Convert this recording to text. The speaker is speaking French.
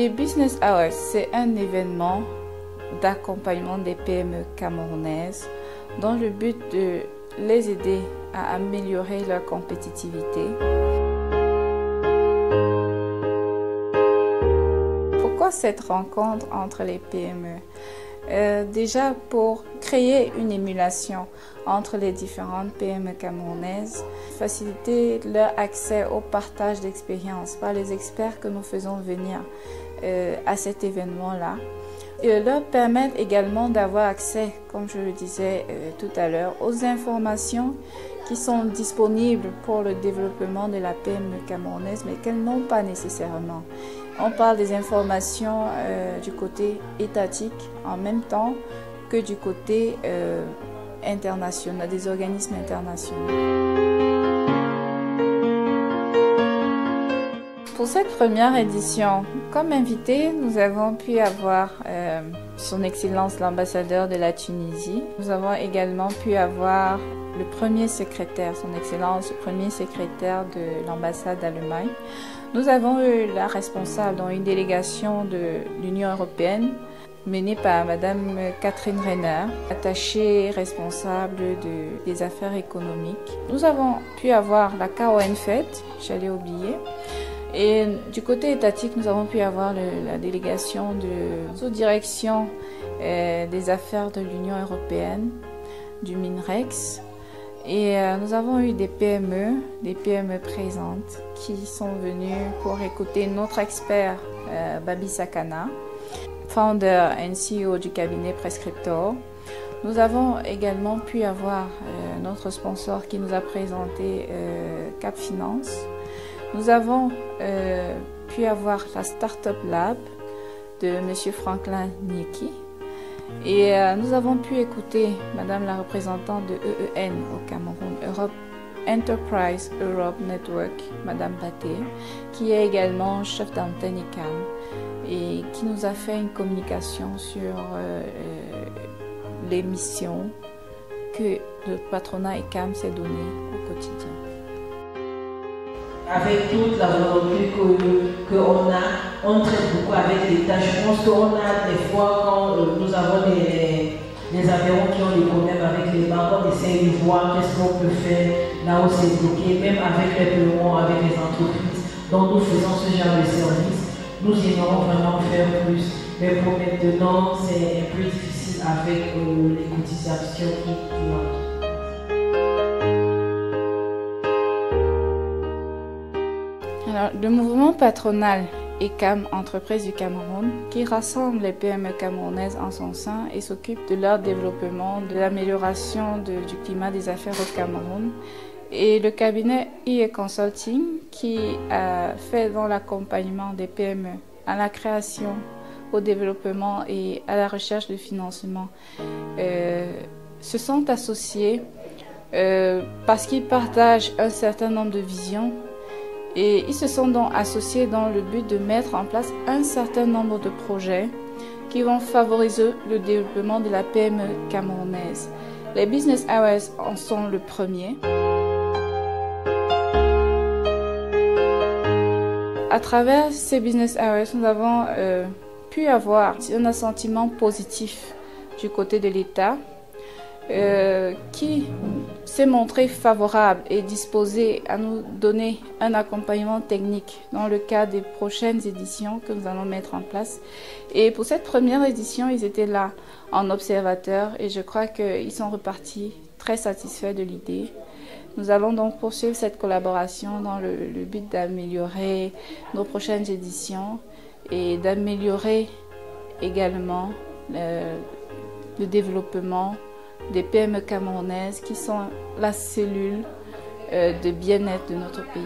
Les Business Hours, c'est un événement d'accompagnement des PME camerounaises dans le but de les aider à améliorer leur compétitivité. Pourquoi cette rencontre entre les PME? Déjà pour créer une émulation entre les différentes PME camerounaises, faciliter leur accès au partage d'expériences par les experts que nous faisons venir à cet événement-là. Et leur permettre également d'avoir accès, comme je le disais tout à l'heure, aux informations qui sont disponibles pour le développement de la PME camerounaise, mais qu'elles n'ont pas nécessairement. On parle des informations du côté étatique en même temps que du côté international, des organismes internationaux. Pour cette première édition, comme invité, nous avons pu avoir Son Excellence l'ambassadeur de la Tunisie. Nous avons également pu avoir le premier secrétaire, Son Excellence le premier secrétaire de l'ambassade d'Allemagne. Nous avons eu la responsable dans une délégation de l'Union européenne menée par Madame Catherine Renner, attachée responsable des affaires économiques. Nous avons pu avoir la KONFED, j'allais oublier. Et du côté étatique, nous avons pu avoir la délégation de sous-direction des affaires de l'Union européenne, du MINREX. Et nous avons eu des PME présentes qui sont venues pour écouter notre expert Babi Sakana, founder et CEO du cabinet Prescriptor. Nous avons également pu avoir notre sponsor qui nous a présenté Cap Finance. Nous avons pu avoir la Startup Lab de M. Franklin Nieki. Et nous avons pu écouter Madame la représentante de EEN au Cameroun, Europe Enterprise Europe Network, Madame Baté, qui est également chef d'antenne ICAM et qui nous a fait une communication sur les missions que le patronat ICAM s'est donné au quotidien. Avec toute la volonté qu'on a, on traite beaucoup avec l'État. Je pense qu'on a des fois, quand nous avons des avions qui ont des problèmes avec les banques, on essaie de voir qu'est-ce qu'on peut faire là où c'est bloqué, même avec les paiements, avec les entreprises. Donc nous faisons ce genre de service. Nous aimerions vraiment faire plus. Mais pour maintenant, c'est un peu difficile avec les cotisations qui manquent. Alors, le mouvement patronal ECAM, Entreprises du Cameroun, qui rassemble les PME camerounaises en son sein et s'occupe de leur développement, de l'amélioration du climat des affaires au Cameroun. Et le cabinet IE Consulting, qui a fait dans l'accompagnement des PME à la création, au développement et à la recherche de financement, se sont associés parce qu'ils partagent un certain nombre de visions. Et ils se sont donc associés dans le but de mettre en place un certain nombre de projets qui vont favoriser le développement de la PME camerounaise. Les Business Hours en sont le premier. À travers ces Business Hours, nous avons pu avoir un sentiment positif du côté de l'État qui s'est montré favorable et disposé à nous donner un accompagnement technique dans le cadre des prochaines éditions que nous allons mettre en place. Et pour cette première édition, ils étaient là en observateur et je crois qu'ils sont repartis très satisfaits de l'idée. Nous allons donc poursuivre cette collaboration dans le but d'améliorer nos prochaines éditions et d'améliorer également le développement des PME camerounaises qui sont la cellule de bien-être de notre pays.